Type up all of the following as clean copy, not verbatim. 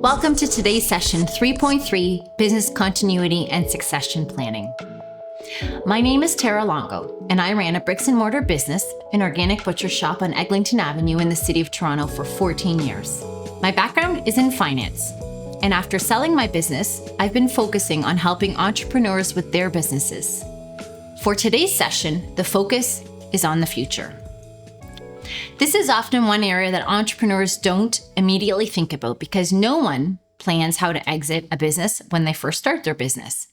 Welcome to today's session 3.3, Business Continuity and Succession Planning. My name is Tara Longo, and I ran a bricks and mortar business, an organic butcher shop on Eglinton Avenue in the city of Toronto for 14 years. My background is in finance, and after selling my business, I've been focusing on helping entrepreneurs with their businesses. For today's session, the focus is on the future. This is often one area that entrepreneurs don't immediately think about because no one plans how to exit a business when they first start their business.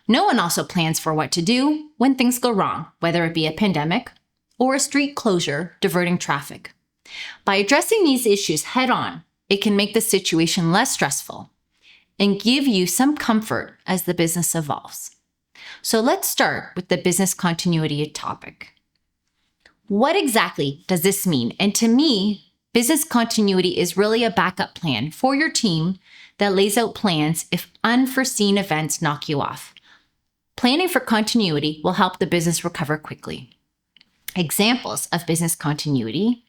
No one also plans for what to do when things go wrong, whether it be a pandemic or a street closure diverting traffic. By addressing these issues head on, it can make the situation less stressful and give you some comfort as the business evolves. So let's start with the business continuity topic. What exactly does this mean? And to me, business continuity is really a backup plan for your team that lays out plans if unforeseen events knock you off. Planning for continuity will help the business recover quickly. Examples of business continuity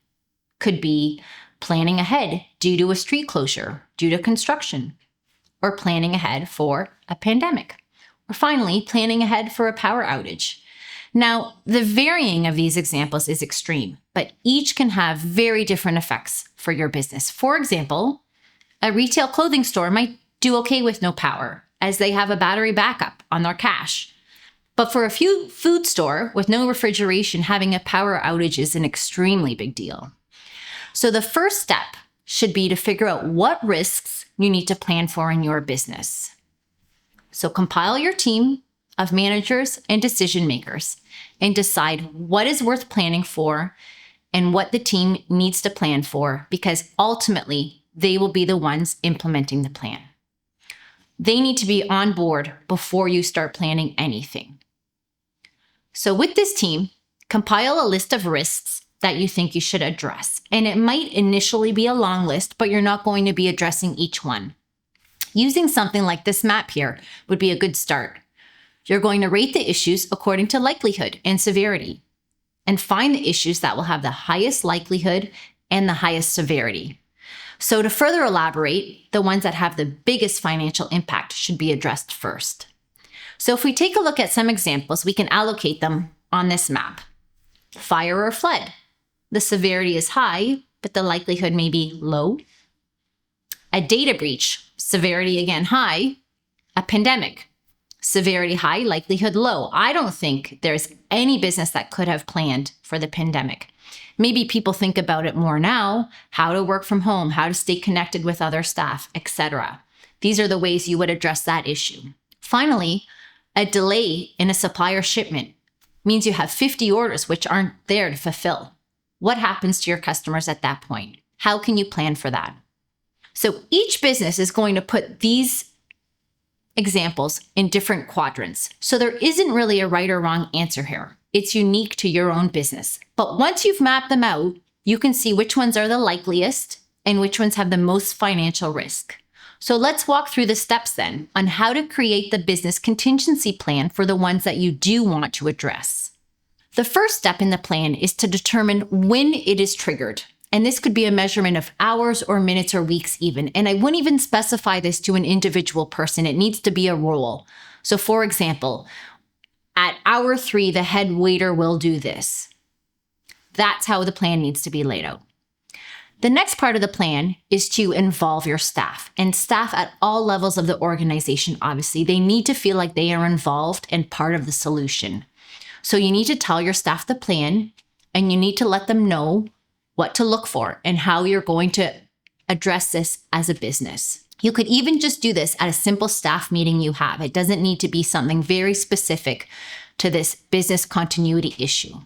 could be planning ahead due to a street closure, due to construction, or planning ahead for a pandemic, or finally, planning ahead for a power outage. Now, the varying of these examples is extreme, but each can have very different effects for your business. For example, a retail clothing store might do okay with no power, as they have a battery backup on their cash. But for a food store with no refrigeration, having a power outage is an extremely big deal. So the first step should be to figure out what risks you need to plan for in your business. So compile your team of managers and decision makers and decide what is worth planning for and what the team needs to plan for, because ultimately they will be the ones implementing the plan. They need to be on board before you start planning anything. So with this team, compile a list of risks that you think you should address. And it might initially be a long list, but you're not going to be addressing each one. Using something like this map here would be a good start. You're going to rate the issues according to likelihood and severity, and find the issues that will have the highest likelihood and the highest severity. So to further elaborate, the ones that have the biggest financial impact should be addressed first. So if we take a look at some examples, we can allocate them on this map. Fire or flood. The severity is high, but the likelihood may be low. A data breach. Severity again high. A pandemic. Severity high, likelihood low. I don't think there's any business that could have planned for the pandemic. Maybe people think about it more now, how to work from home, how to stay connected with other staff, etc. These are the ways you would address that issue. Finally, a delay in a supplier shipment means you have 50 orders which aren't there to fulfill. What happens to your customers at that point? How can you plan for that? So each business is going to put these examples in different quadrants. So there isn't really a right or wrong answer here. It's unique to your own business. But once you've mapped them out, you can see which ones are the likeliest and which ones have the most financial risk. So let's walk through the steps then on how to create the business contingency plan for the ones that you do want to address. The first step in the plan is to determine when it is triggered. And this could be a measurement of hours or minutes or weeks even. And I wouldn't even specify this to an individual person. It needs to be a rule. So for example, at hour 3, the head waiter will do this. That's how the plan needs to be laid out. The next part of the plan is to involve your staff, and staff at all levels of the organization. Obviously, they need to feel like they are involved and part of the solution. So you need to tell your staff the plan, and you need to let them know what to look for and how you're going to address this as a business. You could even just do this at a simple staff meeting you have. It doesn't need to be something very specific to this business continuity issue.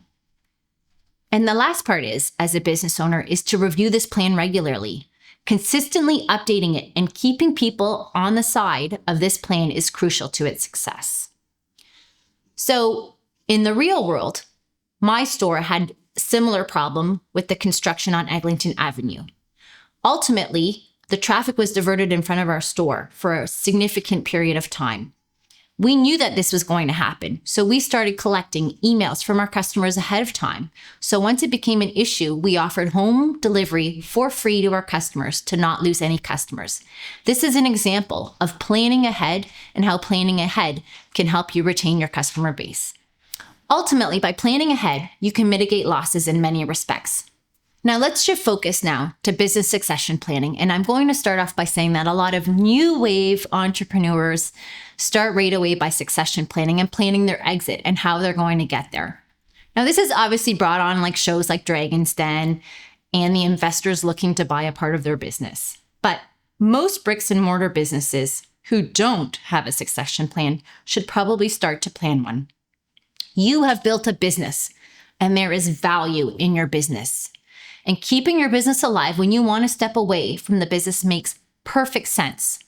And the last part is, as a business owner, is to review this plan regularly. Consistently updating it and keeping people on the side of this plan is crucial to its success. So in the real world, my store had similar problem with the construction on Eglinton Avenue. Ultimately, the traffic was diverted in front of our store for a significant period of time. We knew that this was going to happen, so we started collecting emails from our customers ahead of time. So once it became an issue, we offered home delivery for free to our customers to not lose any customers. This is an example of planning ahead and how planning ahead can help you retain your customer base. Ultimately, by planning ahead, you can mitigate losses in many respects. Now let's shift focus now to business succession planning. And I'm going to start off by saying that a lot of new wave entrepreneurs start right away by succession planning and planning their exit and how they're going to get there. Now this is obviously brought on like shows like Dragon's Den and the investors looking to buy a part of their business. But most bricks and mortar businesses who don't have a succession plan should probably start to plan one. You have built a business and there is value in your business. And keeping your business alive when you want to step away from the business makes perfect sense.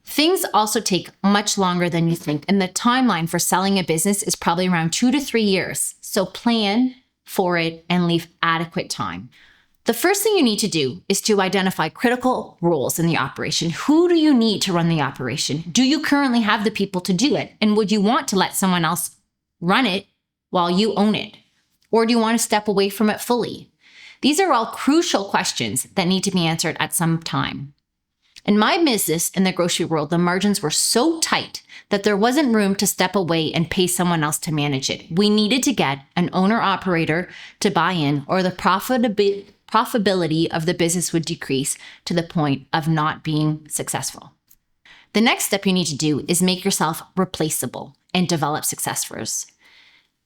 Things also take much longer than you think, and the timeline for selling a business is probably around 2 to 3 years. So plan for it and leave adequate time. The first thing you need to do is to identify critical roles in the operation. Who do you need to run the operation? Do you currently have the people to do it? And would you want to let someone else run it while you own it? Or do you want to step away from it fully? These are all crucial questions that need to be answered at some time. In my business in the grocery world, the margins were so tight that there wasn't room to step away and pay someone else to manage it. We needed to get an owner-operator to buy in, or the profitability of the business would decrease to the point of not being successful. The next step you need to do is make yourself replaceable and develop successors.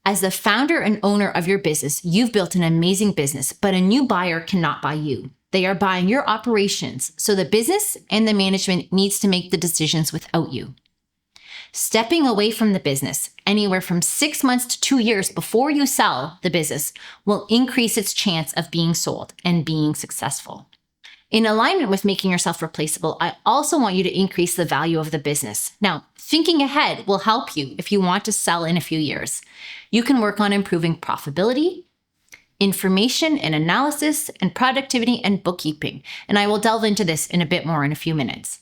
As the founder and owner of your business, you've built an amazing business, but a new buyer cannot buy you. They are buying your operations, so the business and the management needs to make the decisions without you. Stepping away from the business anywhere from 6 months to 2 years before you sell the business will increase its chance of being sold and being successful. In alignment with making yourself replaceable, I also want you to increase the value of the business. Now, thinking ahead will help you if you want to sell in a few years. You can work on improving profitability, information and analysis, and productivity and bookkeeping. And I will delve into this in a bit more in a few minutes.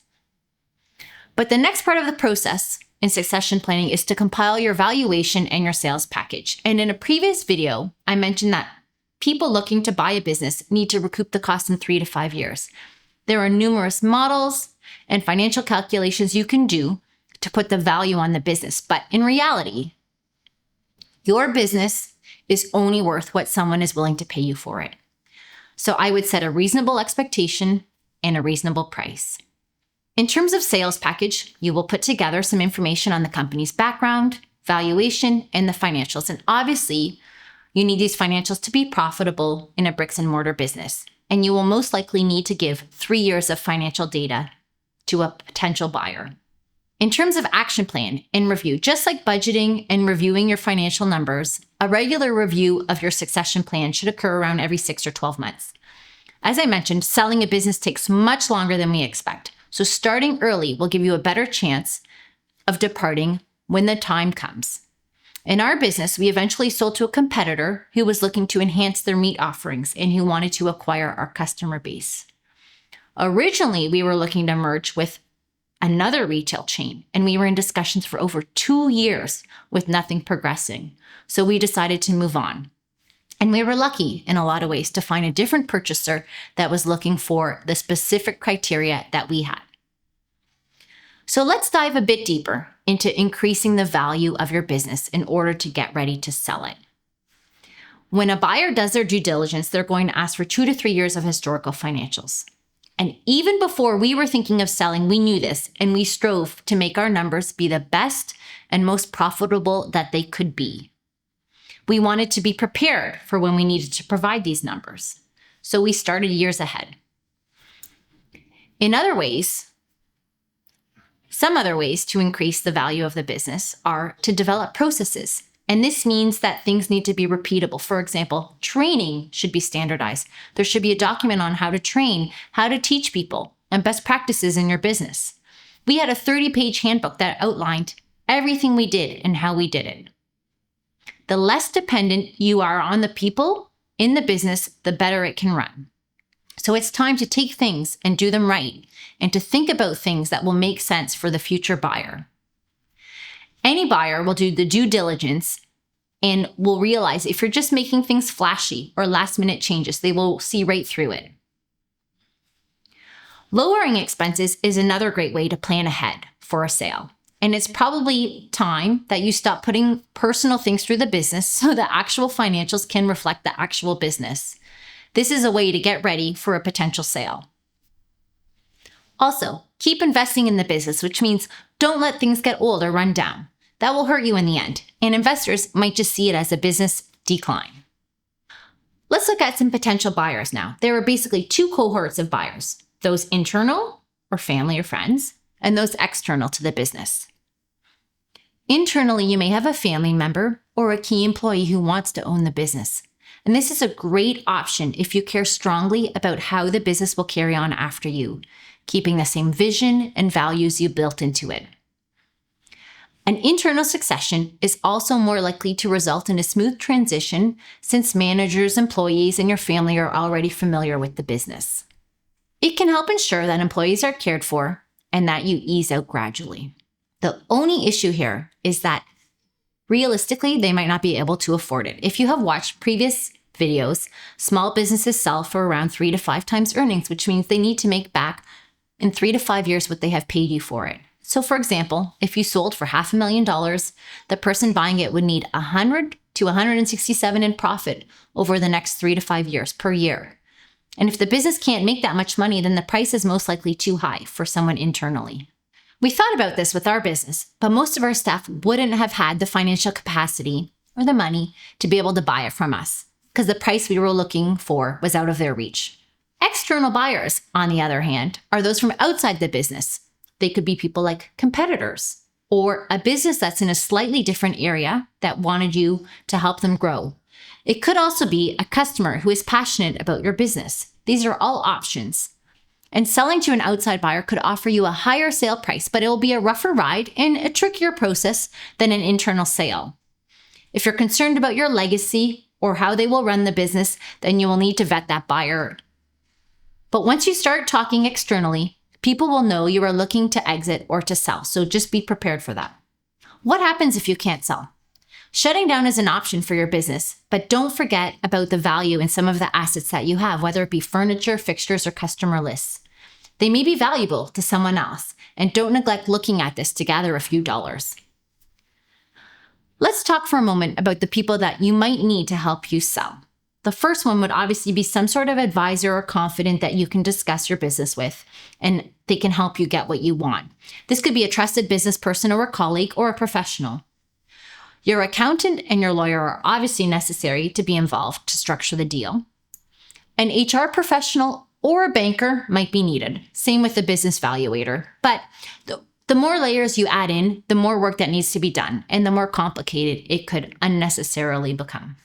But the next part of the process in succession planning is to compile your valuation and your sales package. And in a previous video, I mentioned that people looking to buy a business need to recoup the cost in 3 to 5 years. There are numerous models and financial calculations you can do to put the value on the business. But in reality, your business is only worth what someone is willing to pay you for it. So I would set a reasonable expectation and a reasonable price. In terms of sales package, you will put together some information on the company's background, valuation, and the financials. And obviously, you need these financials to be profitable in a bricks and mortar business. And you will most likely need to give 3 years of financial data to a potential buyer. In terms of action plan and review, just like budgeting and reviewing your financial numbers, a regular review of your succession plan should occur around every 6 or 12 months. As I mentioned, selling a business takes much longer than we expect. So starting early will give you a better chance of departing when the time comes. In our business, we eventually sold to a competitor who was looking to enhance their meat offerings and who wanted to acquire our customer base. Originally, we were looking to merge with another retail chain, and we were in discussions for over 2 years with nothing progressing. So we decided to move on. And we were lucky in a lot of ways to find a different purchaser that was looking for the specific criteria that we had. So let's dive a bit deeper into increasing the value of your business in order to get ready to sell it. When a buyer does their due diligence, they're going to ask for 2 to 3 years of historical financials. And even before we were thinking of selling, we knew this, and we strove to make our numbers be the best and most profitable that they could be. We wanted to be prepared for when we needed to provide these numbers. So we started years ahead. Some other ways to increase the value of the business are to develop processes. And this means that things need to be repeatable. For example, training should be standardized. There should be a document on how to train, how to teach people, and best practices in your business. We had a 30-page handbook that outlined everything we did and how we did it. The less dependent you are on the people in the business, the better it can run. So it's time to take things and do them right, and to think about things that will make sense for the future buyer. Any buyer will do the due diligence and will realize if you're just making things flashy or last minute changes, they will see right through it. Lowering expenses is another great way to plan ahead for a sale. And it's probably time that you stop putting personal things through the business so the actual financials can reflect the actual business. This is a way to get ready for a potential sale. Also, keep investing in the business, which means don't let things get old or run down. That will hurt you in the end, and investors might just see it as a business decline. Let's look at some potential buyers now. There are basically two cohorts of buyers, those internal or family or friends, and those external to the business. Internally, you may have a family member or a key employee who wants to own the business. And this is a great option if you care strongly about how the business will carry on after you, keeping the same vision and values you built into it. An internal succession is also more likely to result in a smooth transition since managers, employees, and your family are already familiar with the business. It can help ensure that employees are cared for and that you ease out gradually. The only issue here is that realistically, they might not be able to afford it. If you have watched previous videos, small businesses sell for around 3 to 5 times earnings, which means they need to make back in 3 to 5 years what they have paid you for it. So for example, if you sold for $500,000, the person buying it would need $100 to $167 in profit over the next 3 to 5 years per year. And if the business can't make that much money, then the price is most likely too high for someone internally. We thought about this with our business, but most of our staff wouldn't have had the financial capacity or the money to be able to buy it from us because the price we were looking for was out of their reach. External buyers, on the other hand, are those from outside the business. They could be people like competitors or a business that's in a slightly different area that wanted you to help them grow. It could also be a customer who is passionate about your business. These are all options. And selling to an outside buyer could offer you a higher sale price, but it will be a rougher ride and a trickier process than an internal sale. If you're concerned about your legacy or how they will run the business, then you will need to vet that buyer. But once you start talking externally, people will know you are looking to exit or to sell, so just be prepared for that. What happens if you can't sell? Shutting down is an option for your business, but don't forget about the value in some of the assets that you have, whether it be furniture, fixtures, or customer lists. They may be valuable to someone else, and don't neglect looking at this to gather a few dollars. Let's talk for a moment about the people that you might need to help you sell. The first one would obviously be some sort of advisor or confidant that you can discuss your business with, and they can help you get what you want. This could be a trusted business person or a colleague or a professional. Your accountant and your lawyer are obviously necessary to be involved to structure the deal. An HR professional or a banker might be needed. Same with the business valuator. But the more layers you add in, the more work that needs to be done, and the more complicated it could unnecessarily become.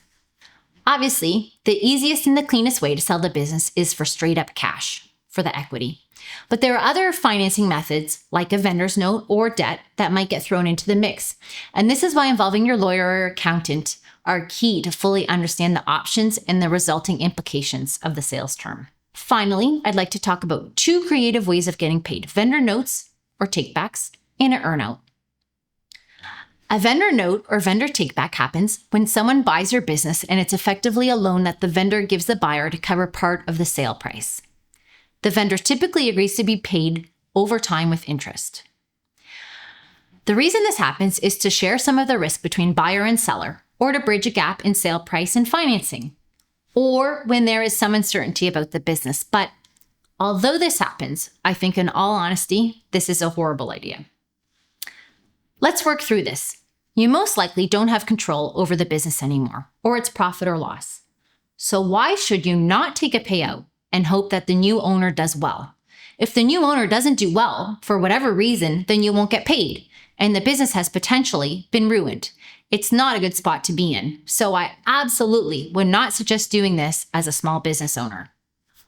Obviously, the easiest and the cleanest way to sell the business is for straight up cash for the equity. But there are other financing methods like a vendor's note or debt that might get thrown into the mix. And this is why involving your lawyer or accountant are key to fully understand the options and the resulting implications of the sales term. Finally, I'd like to talk about 2 creative ways of getting paid: vendor notes or takebacks and an earnout. A vendor note or vendor takeback happens when someone buys your business and it's effectively a loan that the vendor gives the buyer to cover part of the sale price. The vendor typically agrees to be paid over time with interest. The reason this happens is to share some of the risk between buyer and seller, or to bridge a gap in sale price and financing, or when there is some uncertainty about the business. But although this happens, I think in all honesty, this is a horrible idea. Let's work through this. You most likely don't have control over the business anymore, or its profit or loss. So why should you not take a payout and hope that the new owner does well? If the new owner doesn't do well, for whatever reason, then you won't get paid, and the business has potentially been ruined. It's not a good spot to be in, so I absolutely would not suggest doing this as a small business owner.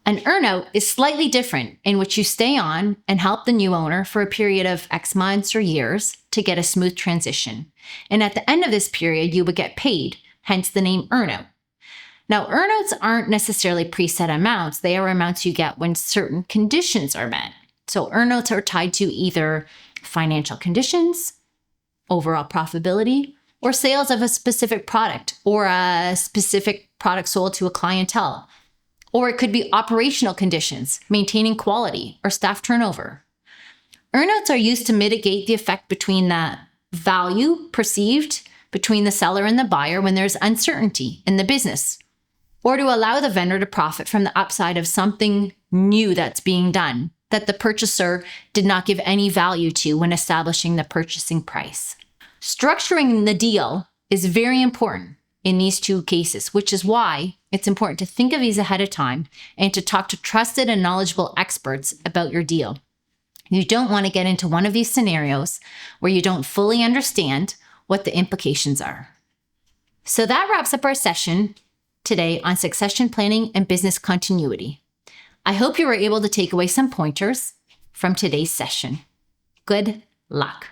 An earnout is slightly different, in which you stay on and help the new owner for a period of X months or years to get a smooth transition. And at the end of this period, you would get paid, hence the name earnout. Now, earnouts aren't necessarily preset amounts. They are amounts you get when certain conditions are met. So earnouts are tied to either financial conditions overall profitability, or sales of a specific product or a specific product sold to a clientele. Or it could be operational conditions, maintaining quality, or staff turnover. Earnouts are used to mitigate the effect between the value perceived between the seller and the buyer when there's uncertainty in the business, or to allow the vendor to profit from the upside of something new that's being done that the purchaser did not give any value to when establishing the purchasing price. Structuring the deal is very important in these two cases, which is why it's important to think of these ahead of time and to talk to trusted and knowledgeable experts about your deal. You don't want to get into one of these scenarios where you don't fully understand what the implications are. So that wraps up our session today on succession planning and business continuity. I hope you were able to take away some pointers from today's session. Good luck.